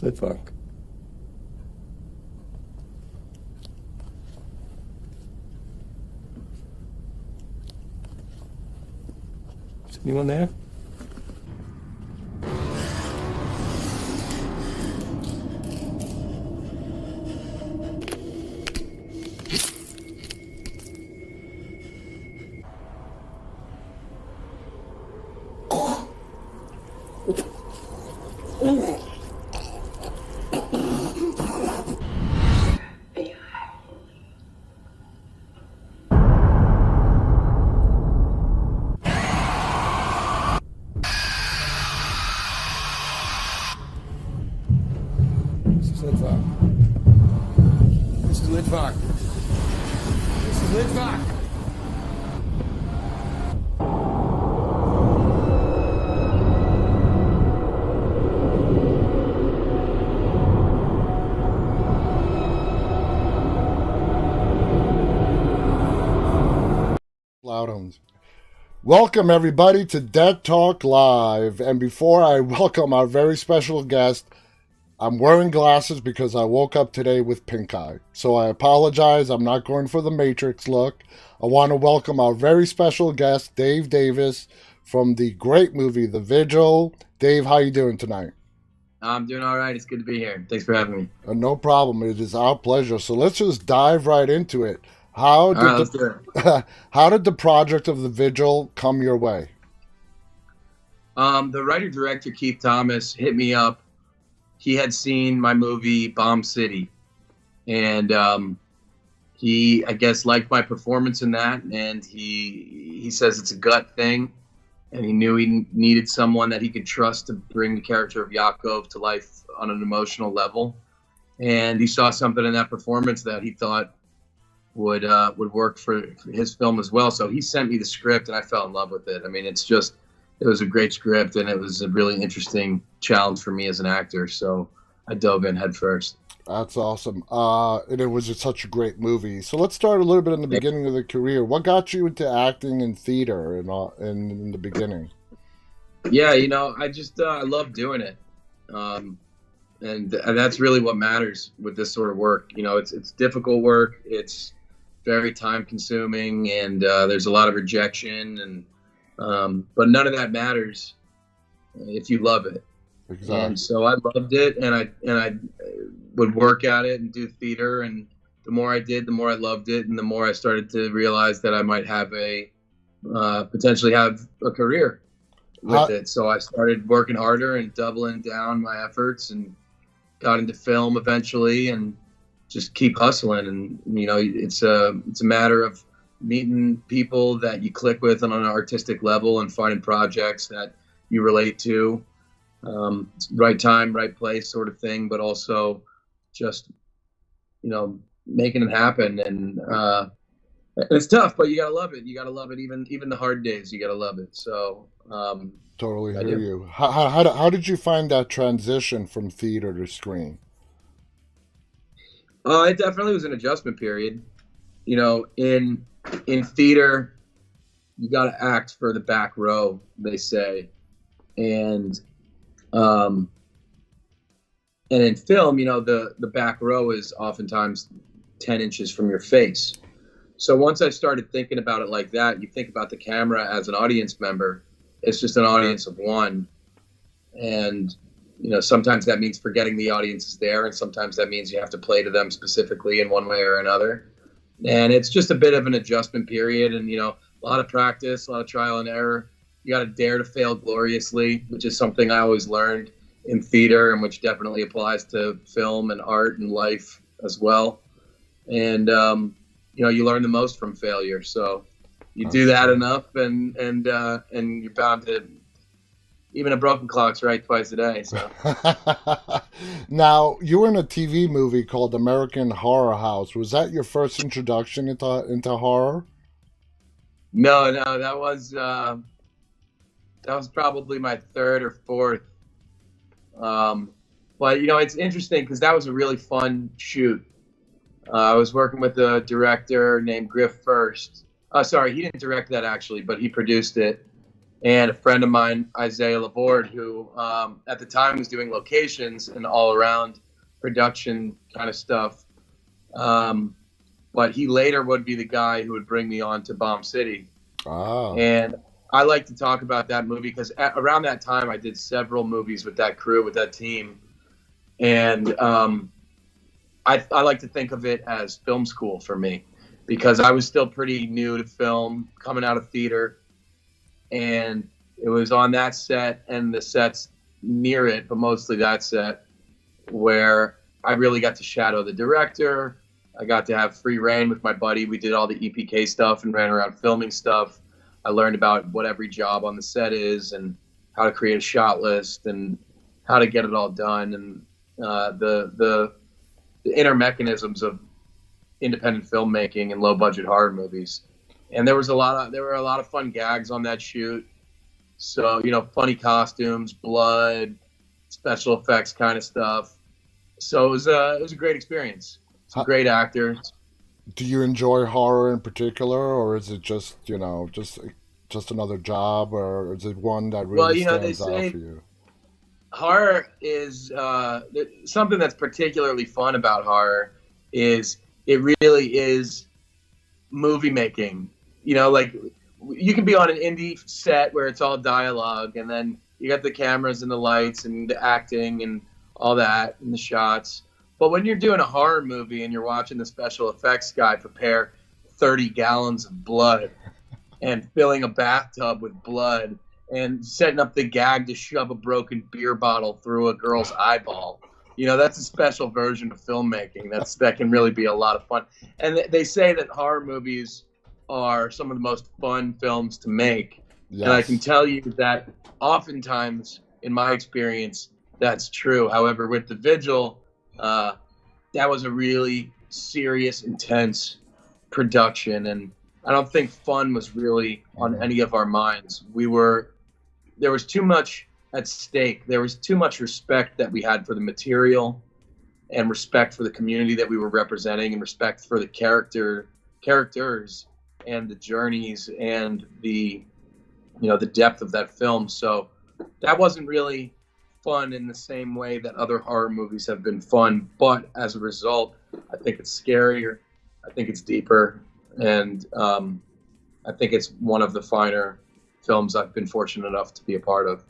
Slit fuck. Is anyone there? This is Litvak. This is Litvak. This is Litvak. Loudhounds. Welcome everybody to Dead Talk Live, and before I welcome our very special guest, I'm wearing glasses because I woke up today with pink eye. So I apologize, I'm not going for the Matrix look. I want to welcome our very special guest, Dave Davis, from the great movie The Vigil. Dave, how you doing tonight? I'm doing all right. It's good to be here. Thanks for having me. No problem. It is our pleasure. So let's just dive right into it. How did the project of The Vigil come your way? The writer-director Keith Thomas hit me up. He had seen my movie Bomb City, and he, I guess, liked my performance in that, and he says it's a gut thing, and he knew he needed someone that he could trust to bring the character of Yakov to life on an emotional level, and he saw something in that performance that he thought would work for his film as well. So he sent me the script, and I fell in love with it. I mean, it was a great script, and it was a really interesting challenge for me as an actor. So I dove in head first. That's awesome. And it was just such a great movie. So let's start a little bit in the beginning of the career. What got you into acting and theater in the beginning? Yeah, I love doing it. And that's really what matters with this sort of work. It's difficult work. It's very time consuming, and there's a lot of rejection, but none of that matters if you love it. Exactly. And so I loved it, and I would work at it and do theater, and the more I did, the more I loved it, and the more I started to realize that I might have potentially have a career with it. So I started working harder and doubling down my efforts, and got into film eventually, and just keep hustling. And it's a matter of meeting people that you click with on an artistic level and finding projects that you relate to. Right time, right place sort of thing, but also just making it happen. And it's tough, but you gotta love it. You gotta love it, even the hard days. You gotta love it. So totally hear you. How did you find that transition from theater to screen? It definitely was an adjustment period. In theater, you got to act for the back row, they say, and in film, the back row is oftentimes 10 inches from your face. So once I started thinking about it like that, you think about the camera as an audience member. It's just an audience of one. And, sometimes that means forgetting the audience is there. And sometimes that means you have to play to them specifically in one way or another. And it's just a bit of an adjustment period. And, a lot of practice, a lot of trial and error. You got to dare to fail gloriously, which is something I always learned in theater, and which definitely applies to film and art and life as well. And, you learn the most from failure. So you do that enough, and you're bound to, even a broken clock's right twice a day. So now, you were in a TV movie called American Horror House. Was that your first introduction into horror? No, that was probably my third or fourth. But it's interesting because that was a really fun shoot. I was working with a director named Griff First. Sorry, he didn't direct that actually, but he produced it. and a friend of mine, Isaiah Laborde, who at the time was doing locations and all around production kind of stuff. But he later would be the guy who would bring me on to Bomb City. Ah. And I like to talk about that movie because around that time I did several movies with that crew, with that team. And I like to think of it as film school for me because I was still pretty new to film, coming out of theater. And it was on that set and the sets near it, but mostly that set, where I really got to shadow the director. I got to have free reign with my buddy. We did all the EPK stuff and ran around filming stuff. I learned about what every job on the set is and how to create a shot list and how to get it all done, and the inner mechanisms of independent filmmaking and low budget horror movies. And there were a lot of fun gags on that shoot. So, funny costumes, blood, special effects kind of stuff. So it was a great experience. Some great actors. Do you enjoy horror in particular, or is it just another job, or is it one that really stands out for you? Horror is something that's particularly fun about horror is it really is movie making. Like you can be on an indie set where it's all dialogue, and then you got the cameras and the lights and the acting and all that and the shots. But when you're doing a horror movie and you're watching the special effects guy prepare 30 gallons of blood and filling a bathtub with blood and setting up the gag to shove a broken beer bottle through a girl's eyeball, that's a special version of filmmaking. That can really be a lot of fun. And they say that horror movies are some of the most fun films to make. Yes. And I can tell you that oftentimes, in my experience, that's true. However, with the Vigil, that was a really serious, intense production, and I don't think fun was really on any of our minds. There was too much at stake. There was too much respect that we had for the material, and respect for the community that we were representing, and respect for the characters and the journeys and the depth of that film. So that wasn't really fun in the same way that other horror movies have been fun, but as a result, I think it's scarier, I think it's deeper, and I think it's one of the finer films I've been fortunate enough to be a part of.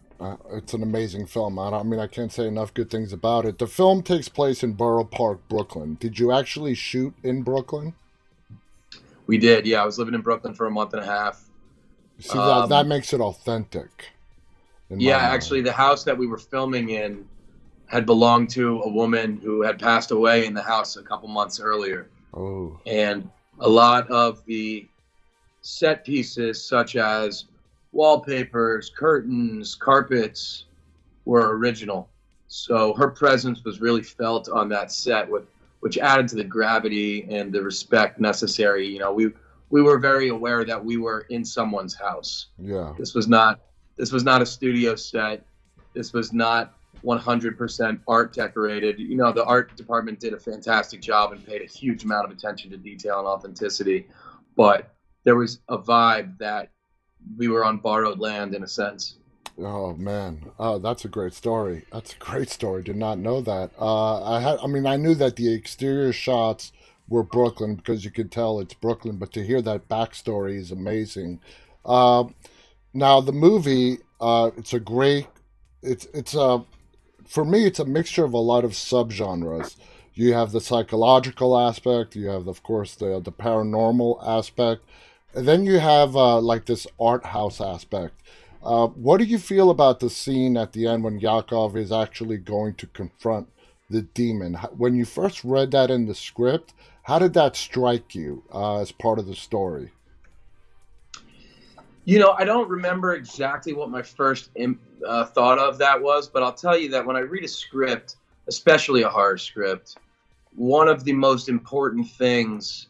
It's an amazing film. I can't say enough good things about it. The film takes place in Borough Park, Brooklyn. Did you actually shoot in Brooklyn? We did, yeah. I was living in Brooklyn for a month and a half. See, that makes it authentic. Yeah, actually, the house that we were filming in had belonged to a woman who had passed away in the house a couple months earlier. Oh. And a lot of the set pieces, such as wallpapers, curtains, carpets, were original. So her presence was really felt on that set, which added to the gravity and the respect necessary. We were very aware that we were in someone's house. Yeah. This was not a studio set. This was not 100% art decorated. The art department did a fantastic job and paid a huge amount of attention to detail and authenticity. But there was a vibe that we were on borrowed land in a sense. Oh, man. Oh, that's a great story. Did not know that. I knew that the exterior shots were Brooklyn because you could tell it's Brooklyn, but to hear that backstory is amazing. Now the movie, for me, it's a mixture of a lot of subgenres. You have the psychological aspect, you have, of course, the paranormal aspect, and then you have this art house aspect. What do you feel about the scene at the end when Yakov is actually going to confront the demon? When you first read that in the script, how did that strike you as part of the story? I don't remember exactly what my first thought of that was, but I'll tell you that when I read a script, especially a horror script, one of the most important things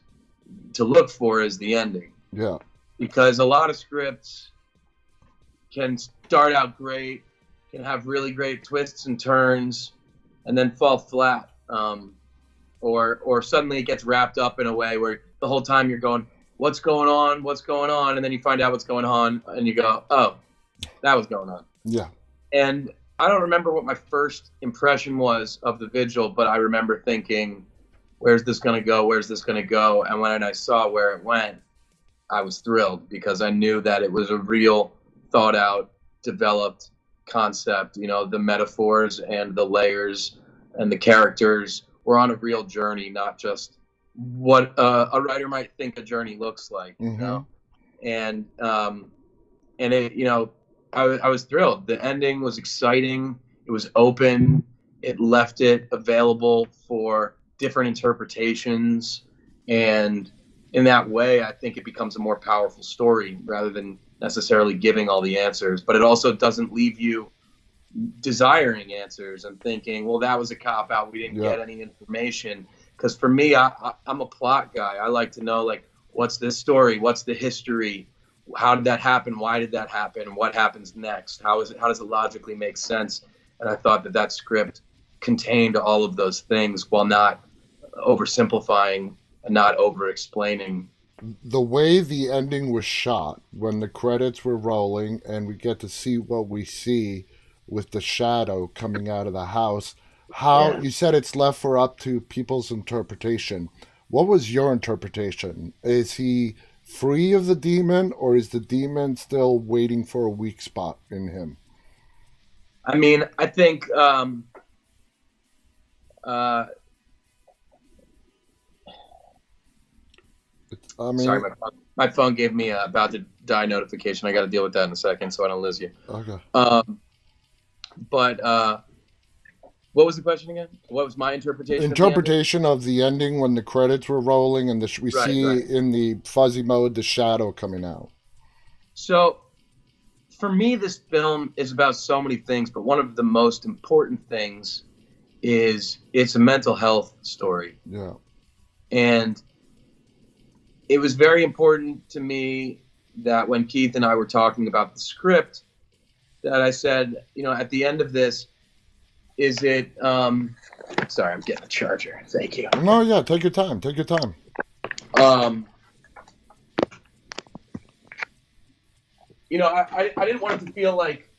to look for is the ending. Yeah. Because a lot of scripts can start out great, can have really great twists and turns, and then fall flat. Or suddenly it gets wrapped up in a way where the whole time you're going, what's going on? And then you find out what's going on and you go, oh, That was going on. Yeah. And I don't remember what my first impression was of the Vigil, but I remember thinking, where's this going to go? Where's this going to go? And when I saw where it went, I was thrilled because I knew that it was a real thought out, developed concept. You know, the metaphors and the layers and the characters were on a real journey, not just what a writer might think a journey looks like, you know? And it, you know, I was thrilled. The ending was exciting. It was open. It left it available for different interpretations. And in that way, I think it becomes a more powerful story rather than necessarily giving all the answers. But it also doesn't leave you desiring answers and thinking, well, that was a cop out. We didn't get any information. Because for me, I'm a plot guy. I like to know, like, what's this story? What's the history? How did that happen? Why did that happen? What happens next? How does it logically make sense? And I thought that script contained all of those things while not oversimplifying and not over-explaining. The way the ending was shot, when the credits were rolling and we get to see what we see with the shadow coming out of the house, you said it's left for up to people's interpretation. What was your interpretation? Is he free of the demon, or is the demon still waiting for a weak spot in him? I mean, I think sorry, my phone gave me a about to die notification. I got to deal with that in a second so I don't lose you. Okay. But what was the question again? What was my interpretation? Interpretation of the ending when the credits were rolling and we see in the fuzzy mode the shadow coming out. So, for me, this film is about so many things, but one of the most important things is it's a mental health story. Yeah. And it was very important to me that when Keith and I were talking about the script, that I said, you know, at the end of this, is it, sorry, I'm getting a charger. Thank you. No, yeah, take your time. Take your time. You know, I didn't want it to feel like,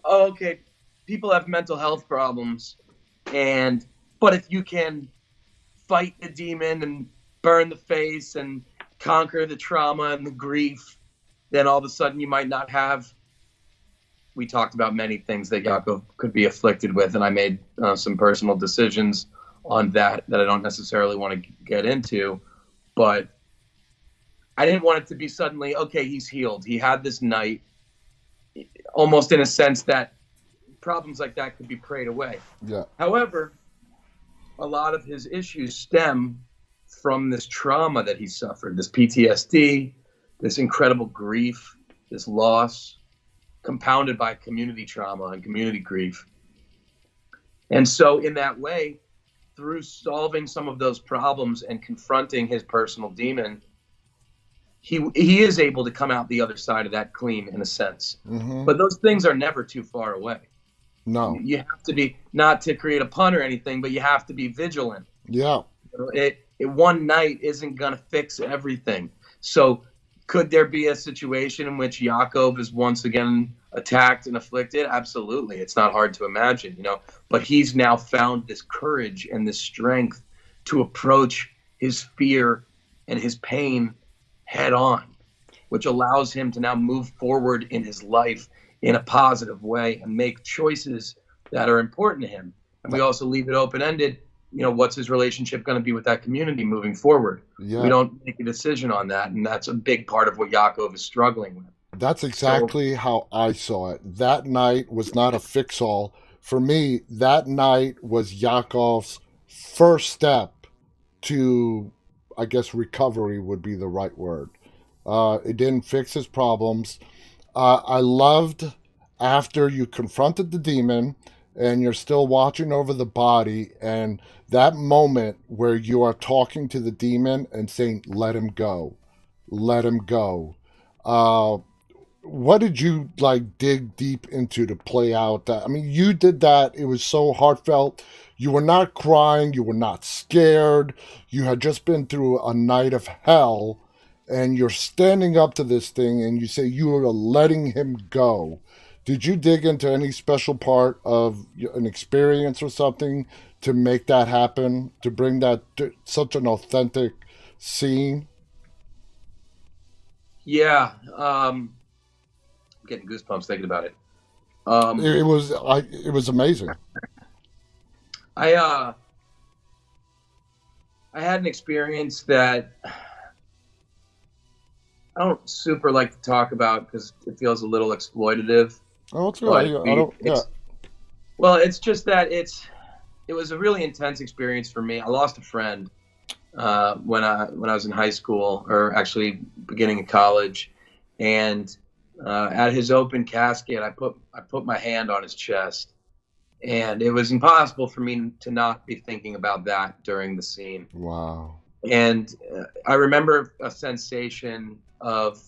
oh, okay, people have mental health problems, but if you can fight the demon and burn the face and conquer the trauma and the grief, then all of a sudden you might not have. We talked about many things that Yaakov could be afflicted with, and I made some personal decisions on that I don't necessarily want to get into, but I didn't want it to be suddenly, okay, he's healed. He had this night, almost in a sense that problems like that could be prayed away. Yeah. However, a lot of his issues stem from this trauma that he suffered, this PTSD, this incredible grief, this loss, compounded by community trauma and community grief. And so in that way, through solving some of those problems and confronting his personal demon, he is able to come out the other side of that clean, in a sense. Mm-hmm. But those things are never too far away. No. You have to be, not to create a pun or anything, but you have to be vigilant. Yeah. One night isn't going to fix everything. So could there be a situation in which Yaakov is once again attacked and afflicted? Absolutely. It's not hard to imagine, you know, but he's now found this courage and this strength to approach his fear and his pain head on, which allows him to now move forward in his life in a positive way and make choices that are important to him. And we also leave it open-ended. You know, what's his relationship going to be with that community moving forward? Yeah. We don't make a decision on that, and that's a big part of what Yaakov is struggling with. That's exactly how I saw it. That night was not a fix-all. For me, that night was Yaakov's first step to, I guess, recovery would be the right word. It didn't fix his problems. I loved after you confronted the demon and you're still watching over the body, and that moment where you are talking to the demon and saying, let him go, let him go. What did you dig deep into to play out that? I mean, you did that. It was so heartfelt. You were not crying. You were not scared. You had just been through a night of hell, and you're standing up to this thing and you say you are letting him go. Did you dig into any special part of an experience or something to make that happen, to bring that to such an authentic scene? Yeah, I'm getting goosebumps thinking about it. It was amazing. I I had an experience that I don't super like to talk about because it feels a little exploitative. Oh, it's good. But I don't. Yeah. well, it's just that it was a really intense experience for me. I lost a friend when I was in high school, or actually beginning of college, and at his open casket, I put my hand on his chest, and it was impossible for me to not be thinking about that during the scene. Wow. And I remember a sensation of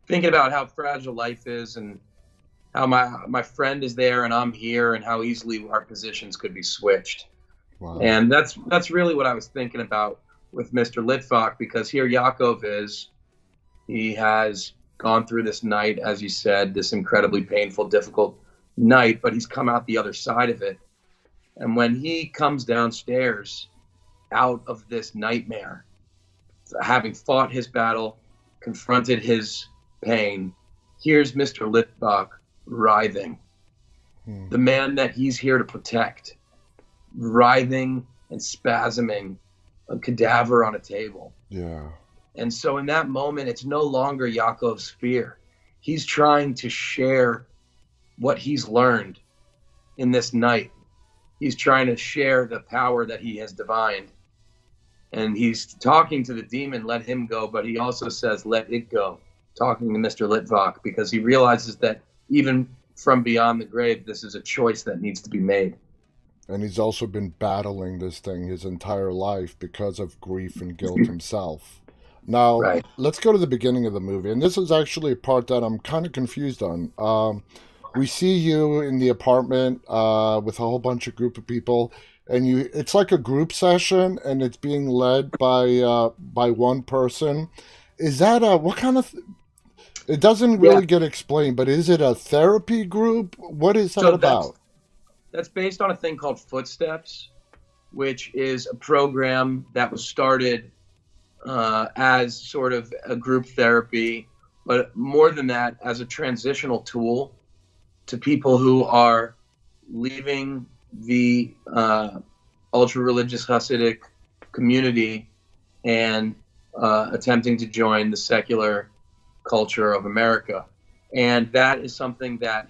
thinking about how fragile life is, and how my friend is there and I'm here, and how easily our positions could be switched. Wow. And that's really what I was thinking about with Mr. Litvak, because here Yakov is. He has gone through this night, as you said, this incredibly painful, difficult night, but he's come out the other side of it. And when he comes downstairs out of this nightmare, having fought his battle, confronted his pain, here's Mr. Litvak writhing. The man that he's here to protect, writhing and spasming, a cadaver on a table. Yeah. And so in that moment, it's no longer Yakov's fear. He's trying to share what he's learned in this night. He's trying to share the power that he has divined. And he's talking to the demon, let him go, but he also says, let it go, talking to Mr. Litvak, because he realizes that even from beyond the grave, this is a choice that needs to be made. And he's also been battling this thing his entire life because of grief and guilt himself. Now, Right. Let's go to the beginning of the movie. And this is actually a part that I'm kind of confused on. We see you in the apartment with a whole bunch of group of people. And it's like a group session, and it's being led by one person. Is that what kind of... It doesn't really get explained, but is it a therapy group? What is that about? That's based on a thing called Footsteps, which is a program that was started as sort of a group therapy, but more than that, as a transitional tool to people who are leaving the ultra-religious Hasidic community and attempting to join the secular culture of America. And that is something that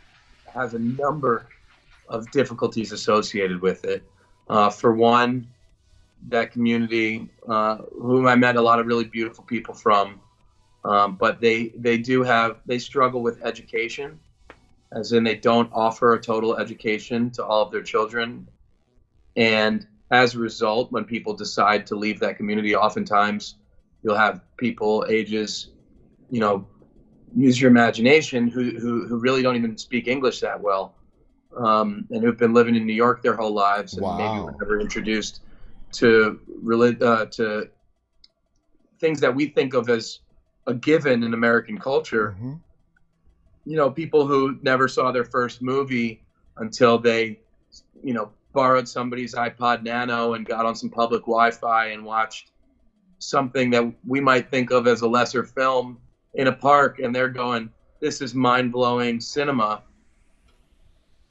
has a number of difficulties associated with it. For one, that community, whom I met a lot of really beautiful people from, but they struggle with education, as in they don't offer a total education to all of their children. And as a result, when people decide to leave that community, oftentimes you'll have people ages, use your imagination, who really don't even speak English that well, and who've been living in New York their whole lives, and maybe were never introduced to things that we think of as a given in American culture. Mm-hmm. People who never saw their first movie until they, borrowed somebody's iPod Nano and got on some public Wi-Fi and watched something that we might think of as a lesser film in a park, and they're going, this is mind-blowing cinema.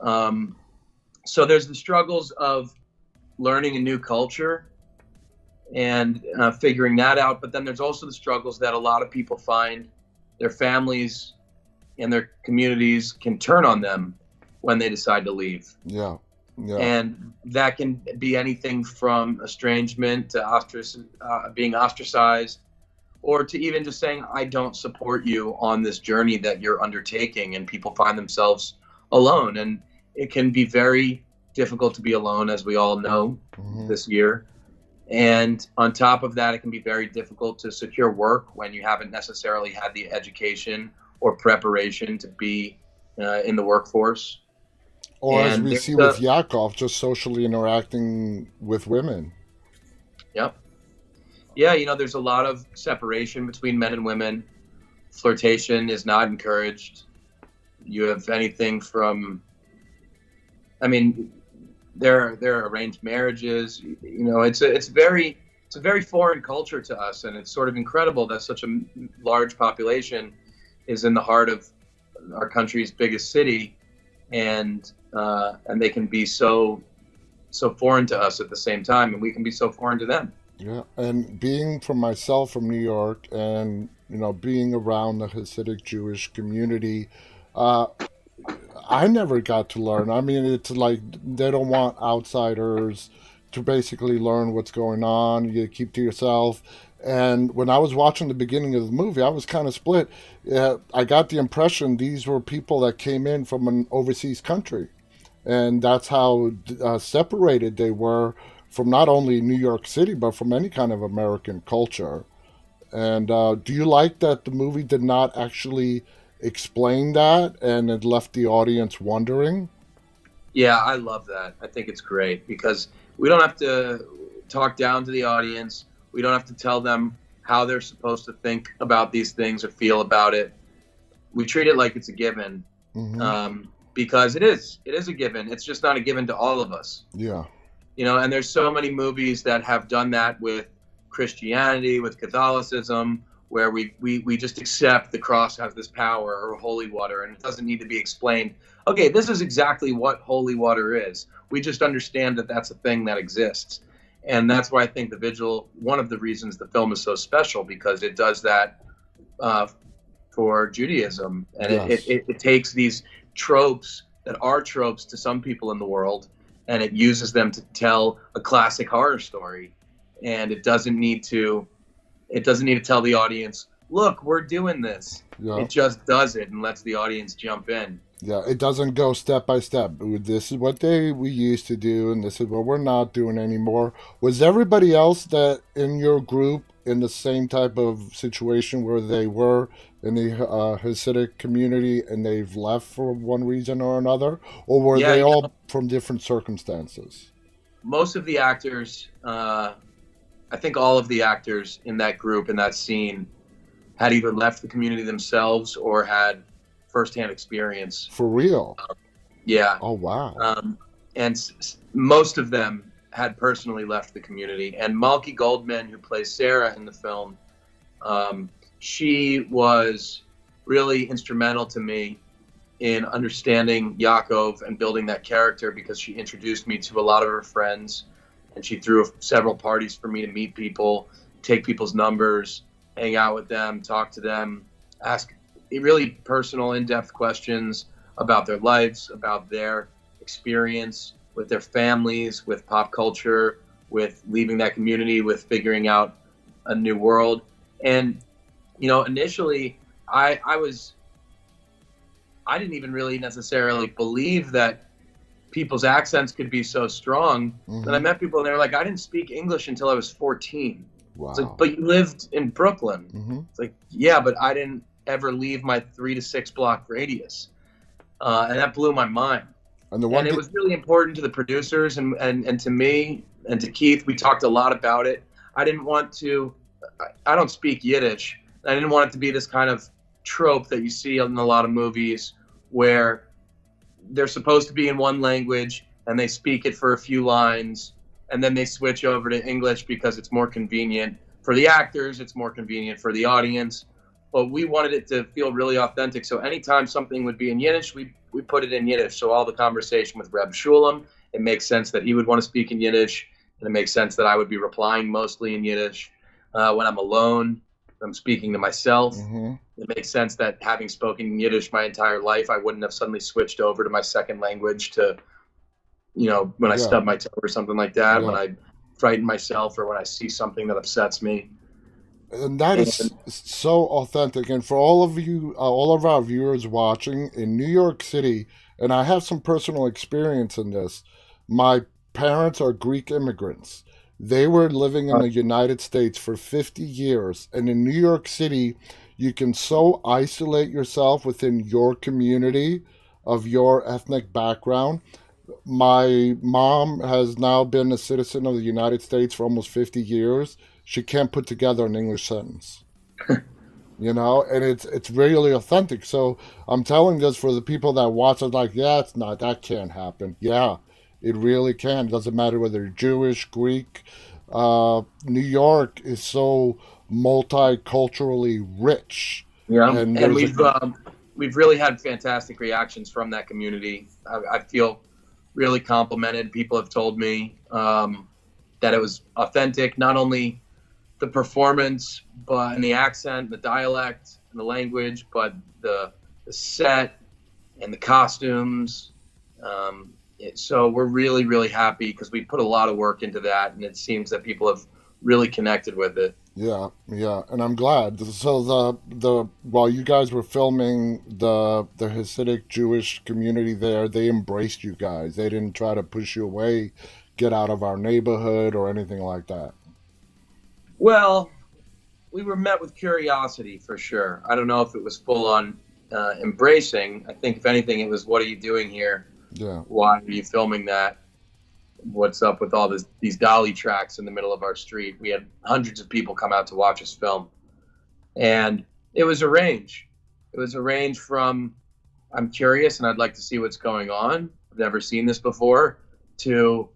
So there's the struggles of learning a new culture and figuring that out, but then there's also the struggles that a lot of people find their families and their communities can turn on them when they decide to leave. Yeah. And that can be anything from estrangement to being ostracized, or to even just saying, I don't support you on this journey that you're undertaking, and people find themselves alone. And it can be very difficult to be alone, as we all know, this year. And on top of that, it can be very difficult to secure work when you haven't necessarily had the education or preparation to be in the workforce. Or as we see with Yakov, just socially interacting with women. Yep. Yeah, there's a lot of separation between men and women. flirtation is not encouraged. You have anything from, I mean, there are arranged marriages. You know, it's a very foreign culture to us, and it's sort of incredible that such a large population is in the heart of our country's biggest city, and they can be so foreign to us at the same time, and we can be so foreign to them. Yeah, and being from myself from New York, and being around the Hasidic Jewish community, I never got to learn. I mean, it's like they don't want outsiders to basically learn what's going on. You keep to yourself. And when I was watching the beginning of the movie, I was kind of split. I got the impression these were people that came in from an overseas country. And that's how separated they were from not only New York City, but from any kind of American culture. And do you like that the movie did not actually explain that and it left the audience wondering? Yeah, I love that. I think it's great because we don't have to talk down to the audience. We don't have to tell them how they're supposed to think about these things or feel about it. We treat it like it's a given, because it is a given. It's just not a given to all of us. Yeah. And there's so many movies that have done that with Christianity, with Catholicism, where we just accept the cross has this power, or holy water, and it doesn't need to be explained. Okay, this is exactly what holy water is. We just understand that that's a thing that exists. And that's why I think The Vigil, one of the reasons the film is so special, because it does that for Judaism. And Yes. it takes these tropes that are tropes to some people in the world, and it uses them to tell a classic horror story. And it doesn't need to tell the audience, look, we're doing this. Yeah. It just does it and lets the audience jump in. Yeah, it doesn't go step by step. This is what we used to do, and this is what we're not doing anymore. Was everybody else that in your group in the same type of situation where they were in the Hasidic community and they've left for one reason or another? Or were they all from different circumstances? Most of the actors, I think all of the actors in that group, in that scene, had either left the community themselves or had firsthand experience. For real? Yeah. Oh, wow. And most of them had personally left the community. And Malky Goldman, who plays Sarah in the film, she was really instrumental to me in understanding Yaakov and building that character, because she introduced me to a lot of her friends, and she threw several parties for me to meet people, take people's numbers, hang out with them, talk to them, ask really personal, in-depth questions about their lives, about their experience with their families, with pop culture, with leaving that community, with figuring out a new world. And, initially I didn't even really necessarily believe that people's accents could be so strong. Mm-hmm. And I met people and they were like, I didn't speak English until I was 14. Wow. It's like, but you lived in Brooklyn. Mm-hmm. It's like, yeah, but I didn't ever leave my 3 to 6 block radius. And that blew my mind. And it was really important to the producers and to me and to Keith. We talked a lot about it. I don't speak Yiddish. I didn't want it to be this kind of trope that you see in a lot of movies where they're supposed to be in one language and they speak it for a few lines and then they switch over to English because it's more convenient for the actors, it's more convenient for the audience. But we wanted it to feel really authentic. So anytime something would be in Yiddish, we put it in Yiddish. So all the conversation with Reb Shulam, it makes sense that he would want to speak in Yiddish, and it makes sense that I would be replying mostly in Yiddish. When I'm alone, I'm speaking to myself. Mm-hmm. It makes sense that having spoken Yiddish my entire life, I wouldn't have suddenly switched over to my second language to, when I stub my toe or something like that, when I frighten myself or when I see something that upsets me. And that is so authentic. And for all of our viewers watching in New York City, and I have some personal experience in this, my parents are Greek immigrants. They were living in the United States for 50 years. And in New York City, you can so isolate yourself within your community of your ethnic background. My mom has now been a citizen of the United States for almost 50 years. She can't put together an English sentence. and it's really authentic. So I'm telling this for the people that watch it, like, yeah, it's not, that can't happen. Yeah, it really can. It doesn't matter whether you're Jewish, Greek. New York is so multiculturally rich, Yeah, and and there's we've really had fantastic reactions from that community. I feel really complimented. People have told me that it was authentic, not only the performance, but and the accent, the dialect, and the language, but the set and the costumes. So we're really, really happy because we put a lot of work into that, and it seems that people have really connected with it. Yeah, yeah, and I'm glad. So the while you guys were filming, the Hasidic Jewish community there, they embraced you guys. They didn't try to push you away, get out of our neighborhood, or anything like that. Well, we were met with curiosity for sure. I don't know if it was full on embracing. I think if anything, it was, "What are you doing here? Yeah. Why are you filming that? What's up with all these dolly tracks in the middle of our street?" We had hundreds of people come out to watch us film, and it was a range. It was a range from, "I'm curious and I'd like to see what's going on. I've never seen this before," to,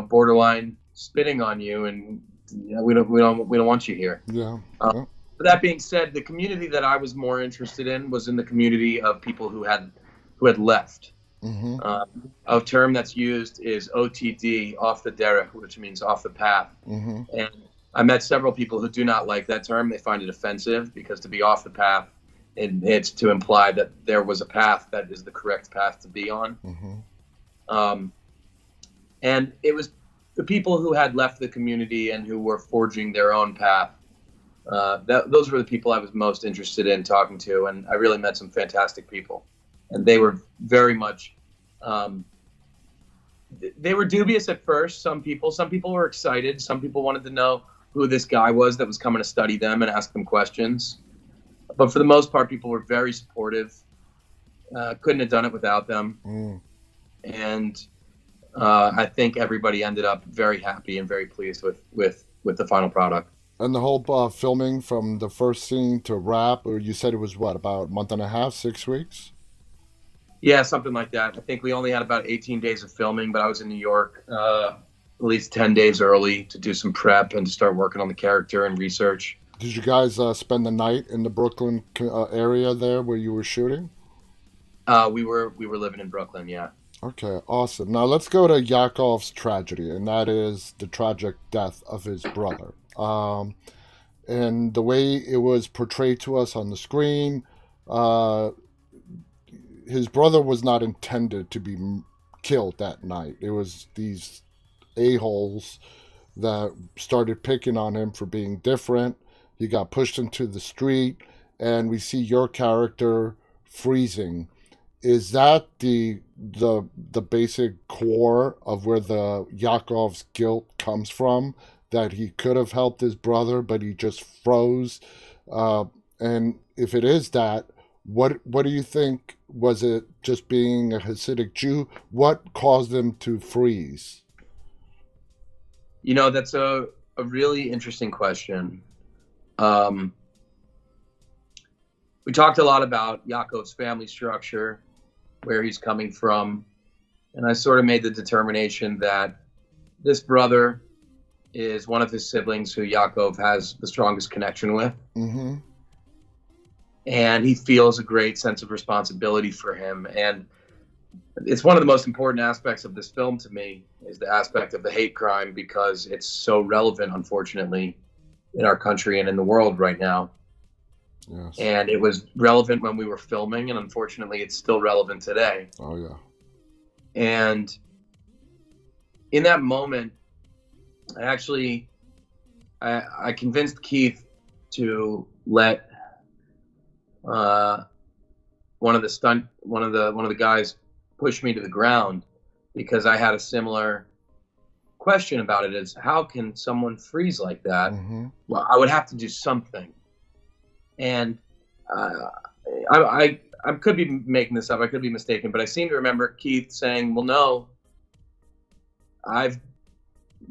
borderline spitting on you and, we don't want you here. Yeah. But that being said, the community that I was more interested in was in the community of people who had left. Mm-hmm. A term that's used is OTD, off the derech, which means off the path. Mm-hmm. And I met several people who do not like that term. They find it offensive because to be off the path, it's to imply that there was a path that is the correct path to be on. Mm-hmm. And it was the people who had left the community and who were forging their own path. Those were the people I was most interested in talking to, and I really met some fantastic people. And they were very much, they were dubious at first. Some people were excited. Some people wanted to know who this guy was that was coming to study them and ask them questions. But for the most part, people were very supportive. Couldn't have done it without them. Mm. And I think everybody ended up very happy and very pleased with the final product. And the whole filming from the first scene to wrap, or you said it was what, about a month and a half, 6 weeks? Yeah, something like that. I think we only had about 18 days of filming, but I was in New York at least 10 days early to do some prep and to start working on the character and research. Did you guys spend the night in the Brooklyn area there where you were shooting? We were living in Brooklyn, yeah. Okay, awesome. Now let's go to Yaakov's tragedy, and that is the tragic death of his brother. And the way it was portrayed to us on the screen, his brother was not intended to be killed that night. It was these a-holes that started picking on him for being different. He got pushed into the street, and we see your character freezing. Is that the basic core of where the Yaakov's guilt comes from? That he could have helped his brother, but he just froze? And if it is that, what do you think? Was it just being a Hasidic Jew? What caused him to freeze? That's a really interesting question. We talked a lot about Yaakov's family structure, where he's coming from, and I sort of made the determination that this brother is one of his siblings who Yaakov has the strongest connection with. Mm-hmm. And he feels a great sense of responsibility for him. And it's one of the most important aspects of this film to me, is the aspect of the hate crime, because it's so relevant, unfortunately, in our country and in the world right now. Yes. And it was relevant when we were filming, and unfortunately it's still relevant today. Oh, yeah. And in that moment, I convinced Keith to let one of the guys push me to the ground, because I had a similar question about it: is how can someone freeze like that? Mm-hmm. Well, I would have to do something. And I could be making this up, I could be mistaken, but I seem to remember Keith saying, "Well, no, I've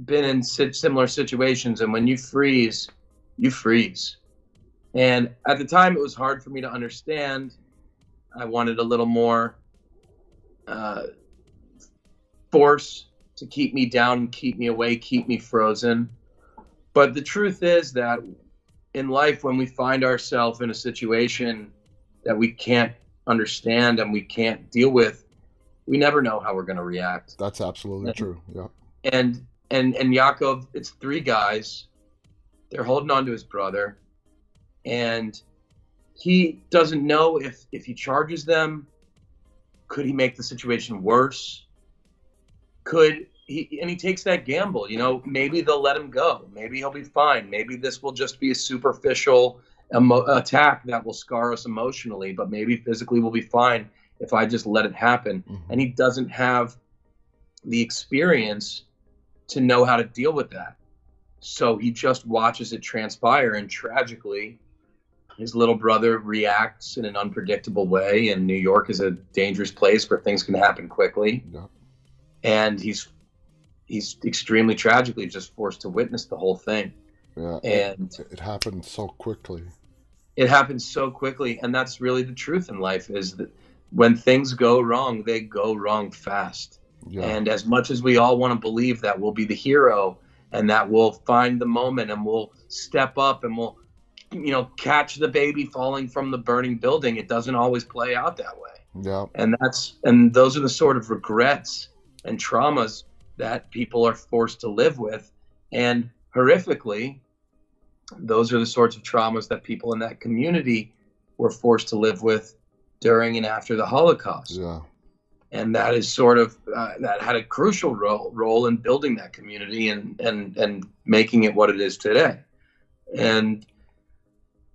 been in similar situations, and when you freeze, you freeze." And at the time, it was hard for me to understand. I wanted a little more force to keep me down, keep me away, keep me frozen. But the truth is that in life, when we find ourselves in a situation that we can't understand and we can't deal with, we never know how we're going to react. That's absolutely true. Yeah. And Yakov, it's three guys. They're holding on to his brother, and he doesn't know if he charges them, could he make the situation worse? And he takes that gamble, maybe they'll let him go. Maybe he'll be fine. Maybe this will just be a superficial attack that will scar us emotionally, but maybe physically we'll be fine if I just let it happen. Mm-hmm. And he doesn't have the experience to know how to deal with that. So he just watches it transpire, and tragically, his little brother reacts in an unpredictable way, and New York is a dangerous place where things can happen quickly. Yeah. And he's extremely tragically just forced to witness the whole thing. Yeah, and it happened so quickly. It happens so quickly, and that's really the truth in life, is that when things go wrong, they go wrong fast. Yeah. And as much as we all want to believe that we'll be the hero and that we'll find the moment and we'll step up and we'll, catch the baby falling from the burning building, it doesn't always play out that way. Yeah. And those are the sort of regrets and traumas that people are forced to live with. And horrifically, those are the sorts of traumas that people in that community were forced to live with during and after the Holocaust. Yeah. And that is sort of that had a crucial role in building that community and making it what it is today. And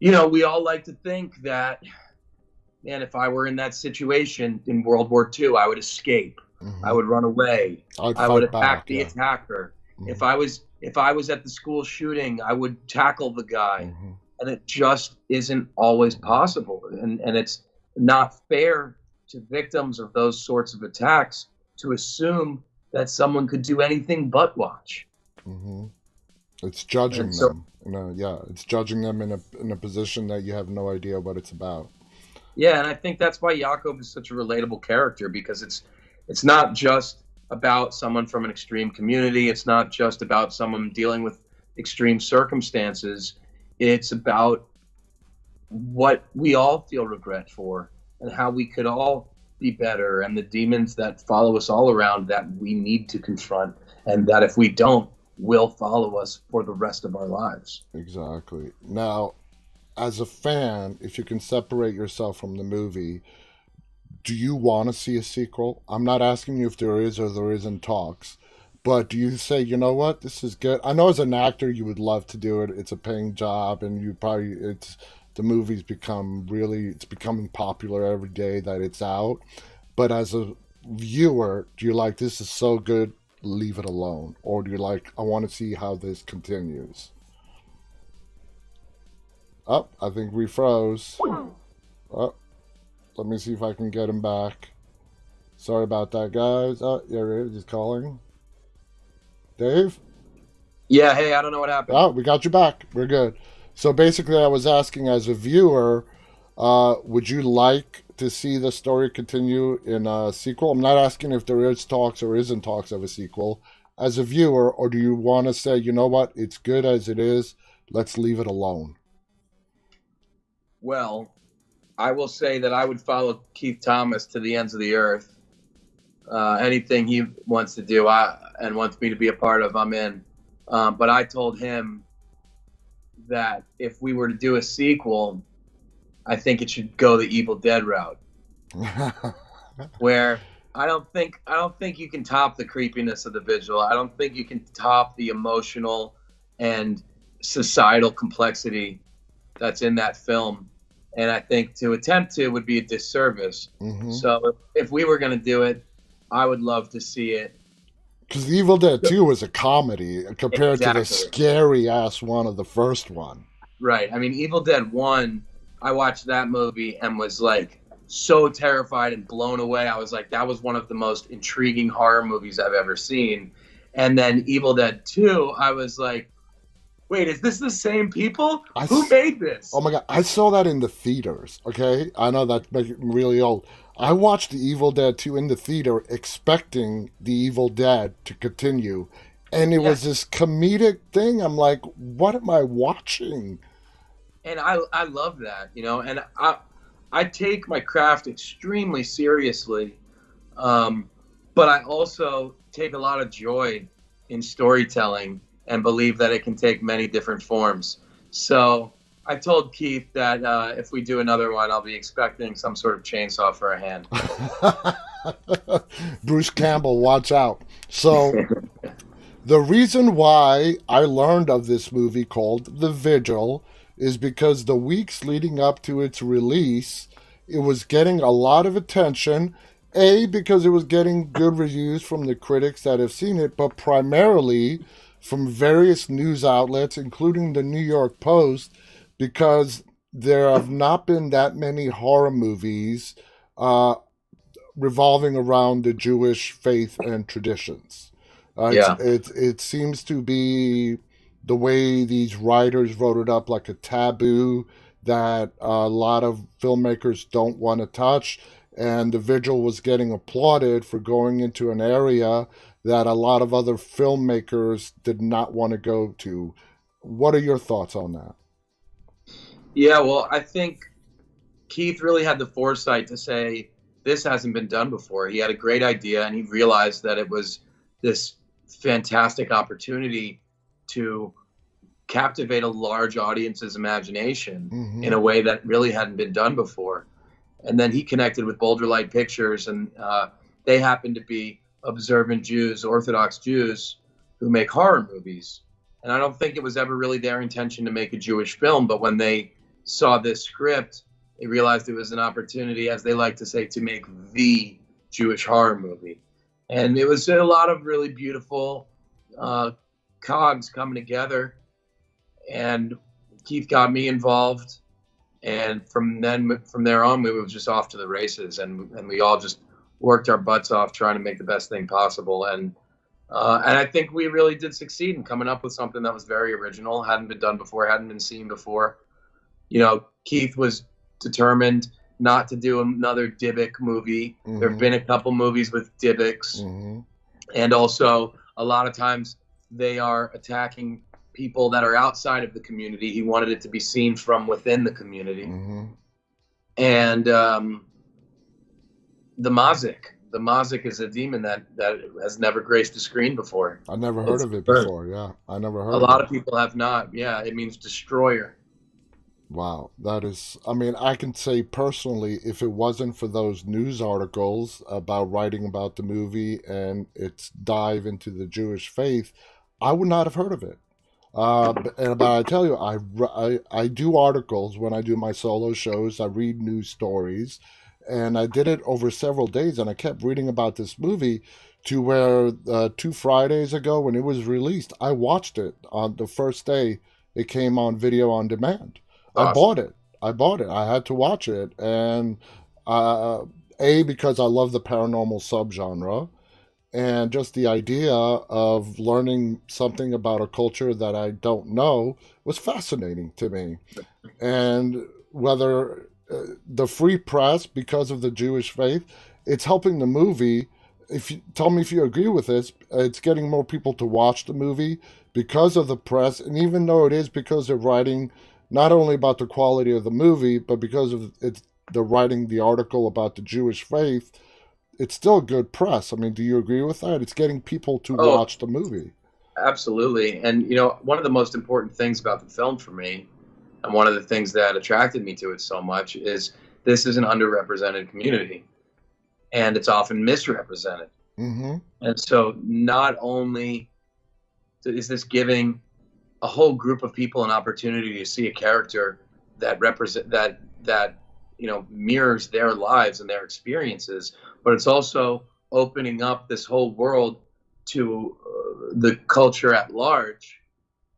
we all like to think that, man, if I were in that situation in World War II, I would escape. Mm-hmm. I would run away. I would attack the attacker. Mm-hmm. If I was at the school shooting, I would tackle the guy. Mm-hmm. And it just isn't always possible. And it's not fair to victims of those sorts of attacks to assume that someone could do anything but watch. Mm-hmm. It's judging them. It's judging them in a position that you have no idea what it's about. Yeah, and I think that's why Yakov is such a relatable character, because it's not just about someone from an extreme community. It's not just about someone dealing with extreme circumstances. It's about what we all feel regret for and how we could all be better, and the demons that follow us all around that we need to confront, and that if we don't, will follow us for the rest of our lives. Exactly. Now, as a fan, if you can separate yourself from the movie, do you want to see a sequel? I'm not asking you if there is or there isn't talks, but do you say, you know what, this is good? I know as an actor you would love to do it. It's a paying job, and the movie's it's becoming popular every day that it's out. But as a viewer, do you like, this is so good, leave it alone? Or do you like, I want to see how this continues? Oh, I think we froze. Oh, let me see if I can get him back. Sorry about that, guys. Oh, there he is. He's calling. Dave? Yeah, hey, I don't know what happened. Oh, we got you back. We're good. So basically, I was asking, as a viewer, would you like to see the story continue in a sequel? I'm not asking if there is talks or isn't talks of a sequel. As a viewer, or do you want to say, you know what, it's good as it is, let's leave it alone? Well, I will say that I would follow Keith Thomas to the ends of the earth. Anything he wants to do and wants me to be a part of, I'm in. But I told him that if we were to do a sequel, I think it should go the Evil Dead route, where I don't think you can top the creepiness of the Vigil. I don't think you can top the emotional and societal complexity that's in that film. And I think to attempt to would be a disservice. Mm-hmm. So if we were going to do it, I would love to see it. Because Evil Dead 2 was a comedy compared to the scary-ass one of the first one. Right. I mean, Evil Dead 1, I watched that movie and was like so terrified and blown away. I was like, that was one of the most intriguing horror movies I've ever seen. And then Evil Dead 2, I was like, wait, is this the same people? I Who s- made this? Oh my God, I saw that in the theaters, okay? I know that makes me really old. I watched The Evil Dead 2 in the theater expecting The Evil Dead to continue. And it was Yes. this comedic thing. I'm like, what am I watching? And I love that, you know, and I take my craft extremely seriously, but I also take a lot of joy in storytelling and believe that it can take many different forms. So I told Keith that if we do another one, I'll be expecting some sort of chainsaw for a hand. Bruce Campbell, watch out. So, the reason why I learned of this movie called The Vigil is because the weeks leading up to its release, it was getting a lot of attention. A, because it was getting good reviews from the critics that have seen it, but primarily from various news outlets, including the New York Post, because there have not been that many horror movies uh, revolving around the Jewish faith and traditions. Yeah. It seems to be the way these writers wrote it up like a taboo that a lot of filmmakers don't want to touch. And The Vigil was getting applauded for going into an area that a lot of other filmmakers did not want to go to. What are your thoughts on that? Yeah, well, I think Keith really had the foresight to say, this hasn't been done before. He had a great idea and he realized that it was this fantastic opportunity to captivate a large audience's imagination in a way that really hadn't been done before. And then he connected with Boulder Light Pictures, and they happen to be observant Jews, Orthodox Jews, who make horror movies. And I don't think it was ever really their intention to make a Jewish film, but when they saw this script, they realized it was an opportunity, as they like to say, to make the Jewish horror movie. And it was a lot of really beautiful cogs coming together. And Keith got me involved. And from there on, we were just off to the races, and we all just worked our butts off trying to make the best thing possible. And I think we really did succeed in coming up with something that was very original, hadn't been done before, hadn't been seen before. You know, Keith was determined not to do another Dybbuk movie. Mm-hmm. There have been a couple movies with Dybbuks, mm-hmm. and also a lot of times they are attacking people that are outside of the community. He wanted it to be seen from within the community. Mm-hmm. And the Mazik is a demon that has never graced the screen before. I never heard of it before. Yeah, I never heard. A lot of people have not. Yeah, it means destroyer. Wow, that is. I mean, I can say personally, if it wasn't for those news articles about writing about the movie and its dive into the Jewish faith, I would not have heard of it. But I tell you, I do articles when I do my solo shows. I read news stories, and I did it over several days, and I kept reading about this movie to where 2 Fridays ago when it was released, I watched it on the first day it came on video on demand. Awesome. I bought it. I had to watch it, and because I love the paranormal subgenre. And just the idea of learning something about a culture that I don't know was fascinating to me. And whether the free press, because of the Jewish faith, it's helping the movie. Tell me if you agree with this, it's getting more people to watch the movie because of the press. And even though it is because they're writing not only about the quality of the movie, but because of they're writing the article about the Jewish faith, it's still good press. I mean, do you agree with that? It's getting people to watch the movie. Absolutely. And, you know, one of the most important things about the film for me, and one of the things that attracted me to it so much, is this is an underrepresented community. And it's often misrepresented. Mm-hmm. And so not only is this giving a whole group of people an opportunity to see a character that mirrors their lives and their experiences, but it's also opening up this whole world to the culture at large,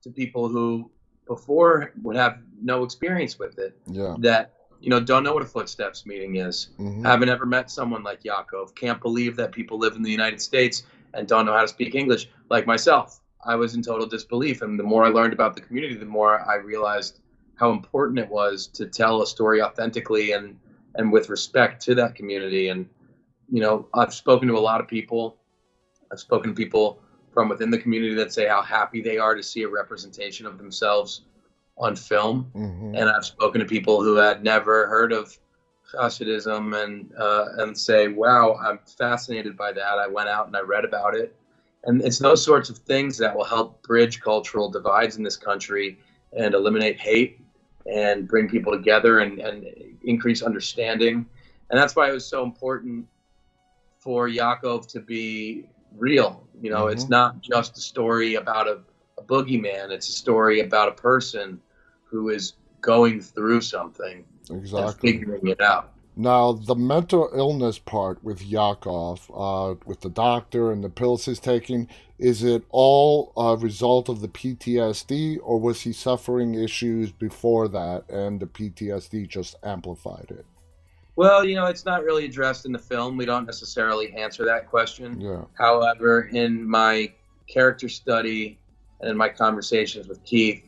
to people who before would have no experience with it. Yeah. That, don't know what a footsteps meeting is, mm-hmm. haven't ever met someone like Yaakov, can't believe that people live in the United States and don't know how to speak English, like myself. I was in total disbelief. And the more I learned about the community, the more I realized how important it was to tell a story authentically and with respect to that community. And, you know, I've spoken to a lot of people. I've spoken to people from within the community that say how happy they are to see a representation of themselves on film. Mm-hmm. And I've spoken to people who had never heard of Hasidism and say, wow, I'm fascinated by that. I went out and I read about it. And it's those sorts of things that will help bridge cultural divides in this country and eliminate hate and bring people together and increase understanding. And that's why it was so important for Yaakov to be real. You know, it's not just a story about a boogeyman. It's a story about a person who is going through something and figuring it out. Now, the mental illness part with Yaakov, with the doctor and the pills he's taking, is it all a result of the PTSD, or was he suffering issues before that and the PTSD just amplified it? Well, you know, it's not really addressed in the film. We don't necessarily answer that question. Yeah. However, in my character study and in my conversations with Keith,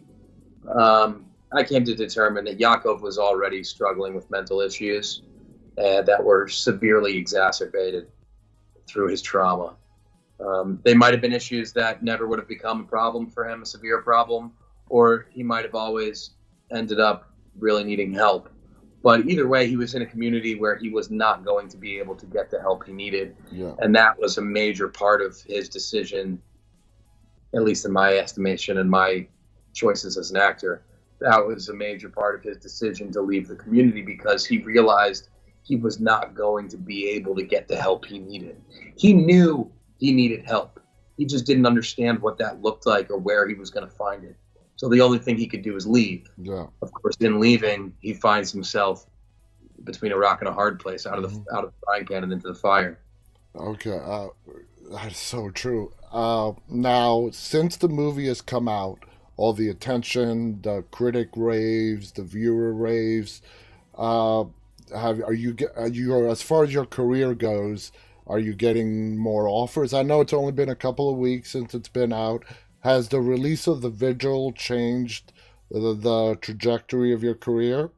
I came to determine that Yaakov was already struggling with mental issues that were severely exacerbated through his trauma. They might have been issues that never would have become a problem for him, a severe problem, or he might have always ended up really needing help. But either way, he was in a community where he was not going to be able to get the help he needed. Yeah. And that was a major part of his decision, at least in my estimation and my choices as an actor. That was a major part of his decision to leave the community, because he realized he was not going to be able to get the help he needed. He knew he needed help. He just didn't understand what that looked like or where he was going to find it. So the only thing he could do is leave. Yeah. Of course, in leaving, he finds himself between a rock and a hard place, out of the frying pan and into the fire. Okay, that's so true. Now, since the movie has come out, all the attention, the critic raves, the viewer raves. Are you as far as your career goes? Are you getting more offers? I know it's only been a couple of weeks since it's been out. Has the release of the Vigil changed the trajectory of your career?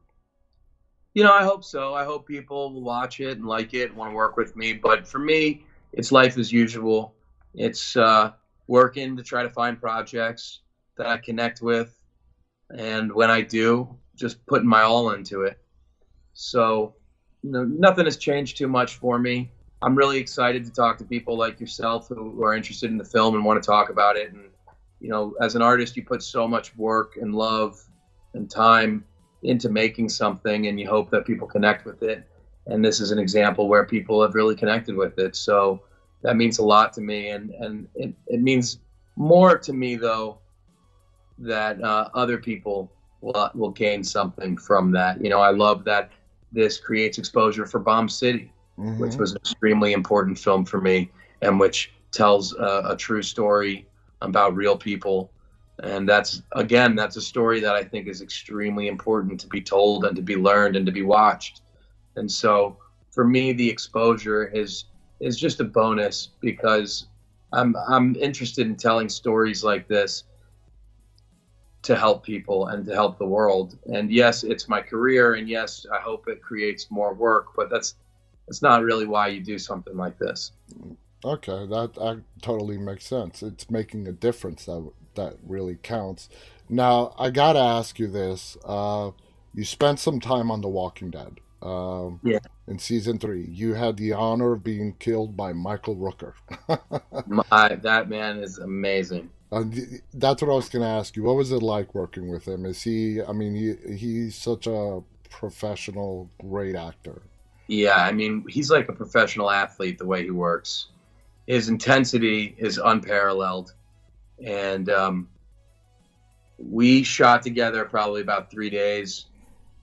You know, I hope so. I hope people will watch it and like it and want to work with me. But for me, it's life as usual. It's working to try to find projects that I connect with. And when I do, just putting my all into it. So, you know, nothing has changed too much for me. I'm really excited to talk to people like yourself who are interested in the film and want to talk about it. And, you know, as an artist, you put so much work and love and time into making something, and you hope that people connect with it. And this is an example where people have really connected with it. So that means a lot to me. And it means more to me, though, that other people will gain something from that. You know, I love that this creates exposure for Bomb City, which was an extremely important film for me, and which tells a true story about real people. And that's a story that I think is extremely important to be told and to be learned and to be watched. And so for me, the exposure is just a bonus, because I'm interested in telling stories like this to help people and to help the world. And yes, it's my career, and yes, I hope it creates more work, but that's not really why you do something like this. Okay, that totally makes sense. It's making a difference that really counts. Now, I gotta ask you this. You spent some time on The Walking Dead. In season 3, you had the honor of being killed by Michael Rooker. That man is amazing. That's what I was going to ask you. What was it like working with him? Is he? I mean, he's such a professional, great actor. Yeah, I mean, he's like a professional athlete the way he works. His intensity is unparalleled. And we shot together probably about 3 days.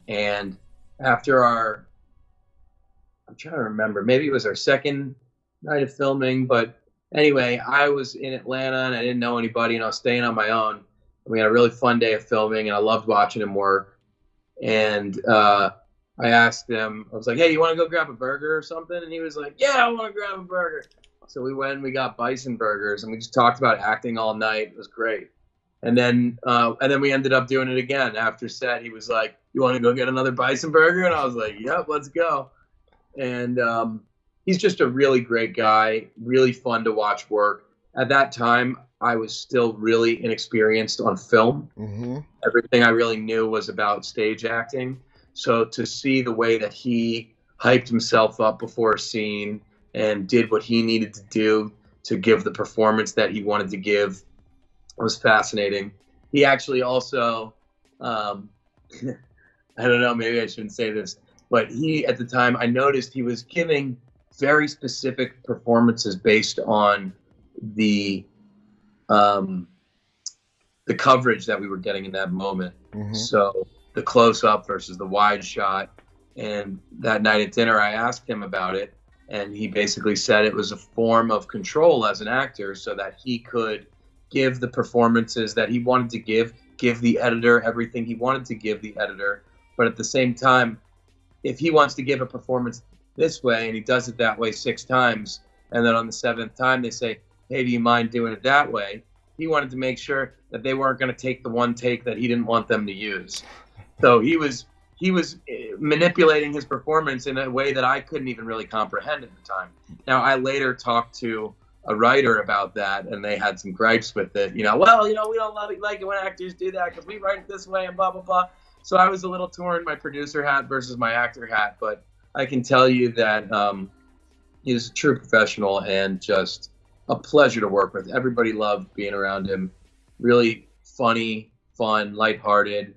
And after I'm trying to remember, maybe it was our second night of filming, but anyway, I was in Atlanta and I didn't know anybody, and I was staying on my own. We had a really fun day of filming, and I loved watching him work. And I asked him, I was like, hey, you want to go grab a burger or something? And he was like, yeah, I want to grab a burger. So we went and we got bison burgers, and we just talked about acting all night. It was great. And then we ended up doing it again after set. He was like, "You want to go get another bison burger?" And I was like, "Yep, let's go." And he's just a really great guy, really fun to watch work. At that time, I was still really inexperienced on film. Mm-hmm. Everything I really knew was about stage acting. So to see the way that he hyped himself up before a scene and did what he needed to do to give the performance that he wanted to give was fascinating. He actually also, I don't know, maybe I shouldn't say this, but he, at the time, I noticed he was giving very specific performances based on the coverage that we were getting in that moment. Mm-hmm. So the close-up versus the wide shot. And that night at dinner, I asked him about it, and he basically said it was a form of control as an actor so that he could give the performances that he wanted to give the editor everything he wanted to give the editor. But at the same time, if he wants to give a performance this way and he does it that way 6 times, and then on the 7th time they say, "Hey, do you mind doing it that way?" He wanted to make sure that they weren't going to take the one take that he didn't want them to use. So he was manipulating his performance in a way that I couldn't even really comprehend at the time. Now, I later talked to a writer about that, and they had some gripes with it. We don't like it when actors do that because we write it this way and blah, blah, blah. So I was a little torn, my producer hat versus my actor hat. But I can tell you that he was a true professional and just a pleasure to work with. Everybody loved being around him. Really funny, fun, lighthearted.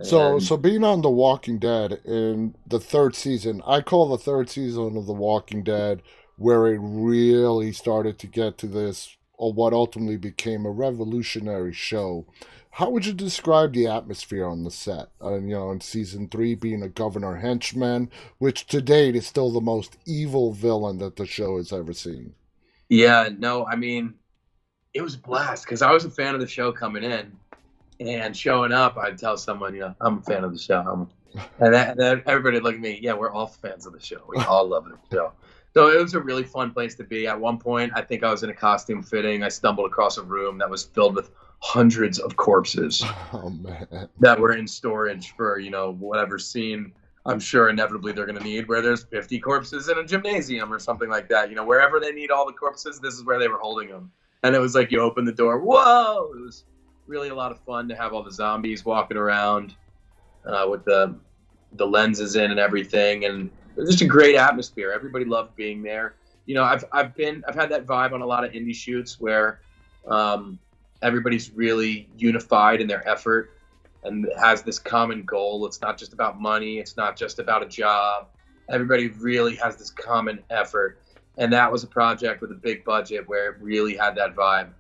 So being on The Walking Dead in the 3rd season, I call the 3rd season of The Walking Dead where it really started to get to this, or what ultimately became a revolutionary show. How would you describe the atmosphere on the set? In season 3 being a governor henchman, which to date is still the most evil villain that the show has ever seen. Yeah, no, I mean, it was a blast because I was a fan of the show coming in. And showing up, I'd tell someone, I'm a fan of the show. And everybody would look at me, yeah, we're all fans of the show. We all love the show. So it was a really fun place to be. At one point, I think I was in a costume fitting. I stumbled across a room that was filled with hundreds of corpses that were in storage for, whatever scene I'm sure inevitably they're going to need, where there's 50 corpses in a gymnasium or something like that. Wherever they need all the corpses, this is where they were holding them. And it was like you open the door, whoa! It was really a lot of fun to have all the zombies walking around with the lenses in and everything, and it was just a great atmosphere. Everybody loved being there. I've had that vibe on a lot of indie shoots where everybody's really unified in their effort and has this common goal. It's not just about money. It's not just about a job. Everybody really has this common effort, and that was a project with a big budget where it really had that vibe.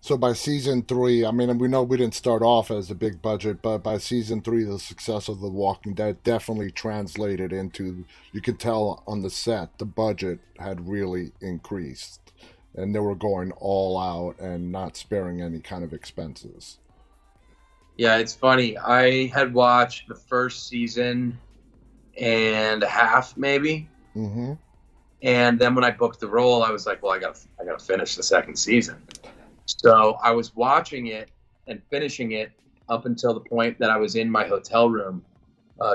So by season 3, I mean, we know we didn't start off as a big budget, but by season 3, the success of The Walking Dead definitely translated into, you could tell on the set, the budget had really increased. And they were going all out and not sparing any kind of expenses. Yeah, it's funny. I had watched the first season and a half, maybe. Mm-hmm. And then when I booked the role, I was like, well, I gotta finish the 2nd season. So I was watching it and finishing it up until the point that I was in my hotel room,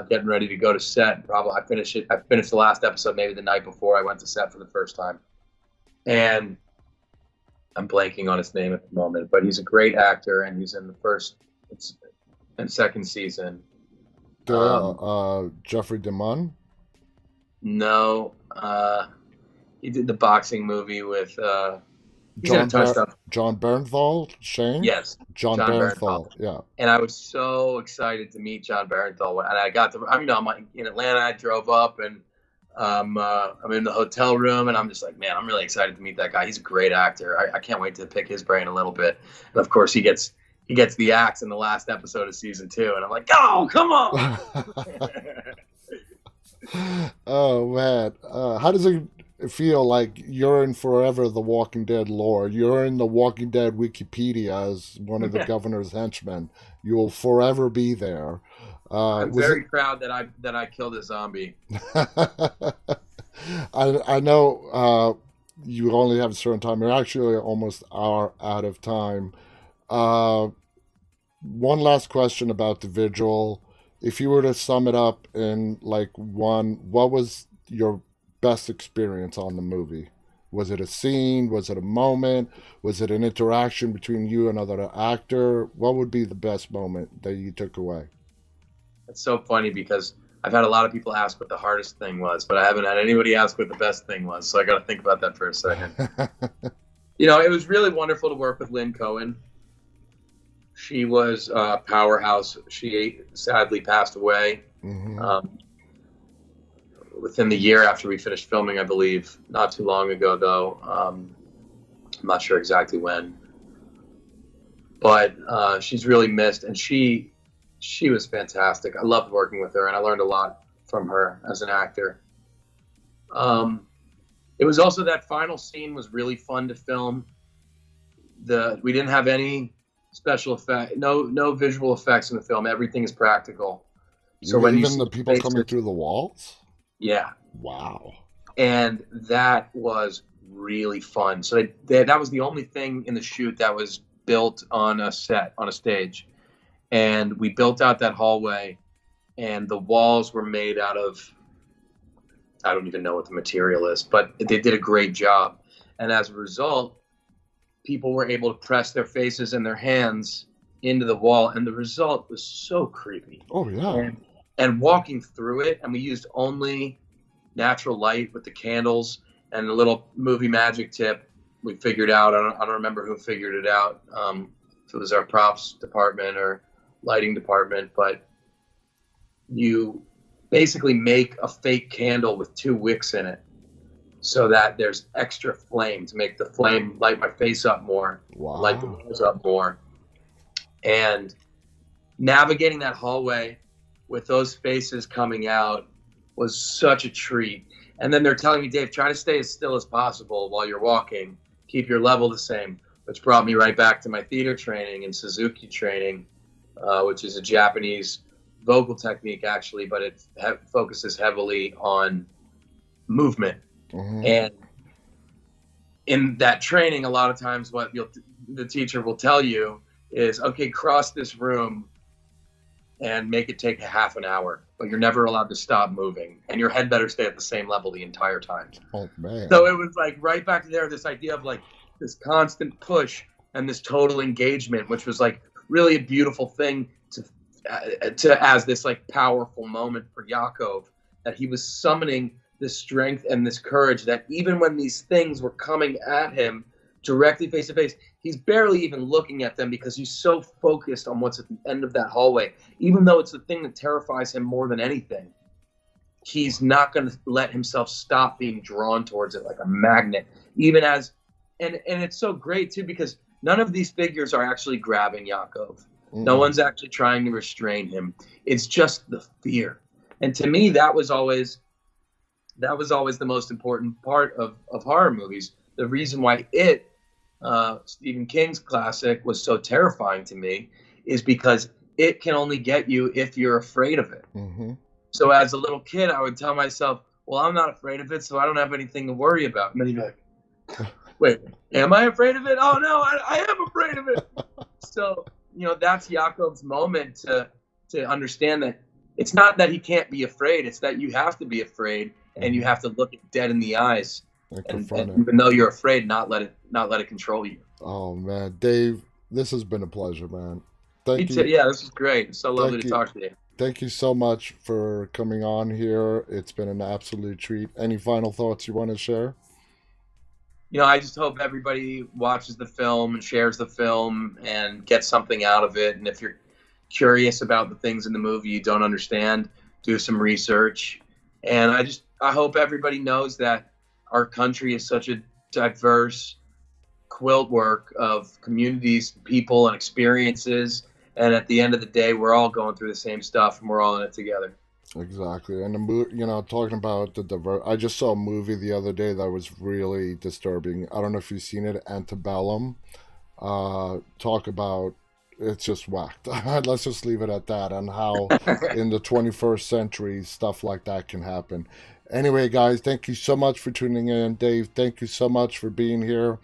getting ready to go to set. I finished the last episode maybe the night before I went to set for the first time. And I'm blanking on his name at the moment, but he's a great actor, and he's in the 1st and 2nd season. Jeffrey DeMunn? No. He did the boxing movie with... John Bernthal, Shane? Yes. John Bernthal, yeah. And I was so excited to meet John Bernthal. And I got to, I'm in Atlanta, I drove up, and I'm in the hotel room, and I'm just like, man, I'm really excited to meet that guy. He's a great actor. I can't wait to pick his brain a little bit. And of course, he gets the axe in the last episode of season 2. And I'm like, oh, come on. Oh, man. How does it feel like you're in forever the Walking Dead lore? You're in the Walking Dead Wikipedia as one of the governor's henchmen. You will forever be there. I'm very proud that I killed a zombie. I know you only have a certain time. You're actually almost are out of time. One last question about the Vigil. If you were to sum it up in like one, what was your best experience on the movie? Was it a scene? Was it a moment? Was it an interaction between you and another actor? What would be the best moment that you took away? It's so funny because I've had a lot of people ask what the hardest thing was, but I haven't had anybody ask what the best thing was. So I got to think about that for a second. It was really wonderful to work with Lynn Cohen. She was a powerhouse. She sadly passed away within the year after we finished filming, I believe. Not too long ago, though. I'm not sure exactly when. But she's really missed, and she was fantastic. I loved working with her, and I learned a lot from her as an actor. It was also that final scene was really fun to film. We didn't have any special effect, no visual effects in the film. Everything is practical. So when even the people coming through the walls? Yeah. Wow. And that was really fun. So that was the only thing in the shoot that was built on a set, on a stage. And we built out that hallway, and the walls were made out of, I don't even know what the material is, but they did a great job. And as a result, people were able to press their faces and their hands into the wall, and the result was so creepy. Oh, yeah. And walking through it, and we used only natural light with the candles and a little movie magic tip we figured out. I don't remember who figured it out, if it was our props department or lighting department, but you basically make a fake candle with 2 wicks in it so that there's extra flame to make the flame light my face up more, light the walls up more. And navigating that hallway with those faces coming out was such a treat. And then they're telling me, Dave, try to stay as still as possible while you're walking. Keep your level the same, which brought me right back to my theater training and Suzuki training, which is a Japanese vocal technique, actually, but it focuses heavily on movement. And in that training, a lot of times what the teacher will tell you is, okay, cross this room and make it take a half an hour, but you're never allowed to stop moving, and your head better stay at the same level the entire time. Oh, man. So it was like right back there, this idea of like this constant push and this total engagement, which was like really a beautiful thing to as this like powerful moment for Yakov, that he was summoning this strength and this courage, that even when these things were coming at him directly face to face, he's barely even looking at them because he's so focused on what's at the end of that hallway. Even though it's the thing that terrifies him more than anything, he's not going to let himself stop being drawn towards it like a magnet. Even as, and it's so great too, because none of these figures are actually grabbing Yakov. No one's actually trying to restrain him. It's just the fear. And to me, that was always the most important part of horror movies. The reason why Stephen King's classic, was so terrifying to me is because it can only get you if you're afraid of it. So as a little kid, I would tell myself, well, I'm not afraid of it, so I don't have anything to worry about. And then you'd be like, wait, am I afraid of it? Oh, no, I am afraid of it. So, that's Yakov's moment to understand that it's not that he can't be afraid. It's that you have to be afraid, and you have to look it dead in the eyes. And even though you're afraid, not let it control you. Oh, man. Dave, this has been a pleasure, man. Thank you. Yeah, this is great. It's so lovely to talk to you. Thank you so much for coming on here. It's been an absolute treat. Any final thoughts you want to share? I just hope everybody watches the film and shares the film and gets something out of it. And if you're curious about the things in the movie you don't understand, do some research. And I hope everybody knows that our country is such a diverse quilt work of communities, people, and experiences. And at the end of the day, we're all going through the same stuff, and we're all in it together. Exactly. And talking about I just saw a movie the other day that was really disturbing. I don't know if you've seen it, Antebellum. Talk about, it's just whacked. Let's just leave it at that, and how in the 21st century stuff like that can happen. Anyway, guys, thank you so much for tuning in. Dave, thank you so much for being here.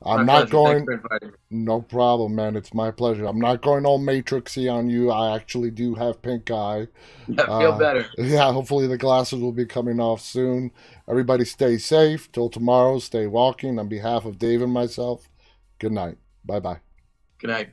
I'm My not pleasure. going. Thanks for inviting me. No problem, man. It's my pleasure. I'm not going all Matrixy on you. I actually do have pink eye. Yeah, feel better. Yeah, hopefully the glasses will be coming off soon. Everybody stay safe. Till tomorrow, stay walking. On behalf of Dave and myself, good night. Bye-bye. Good night.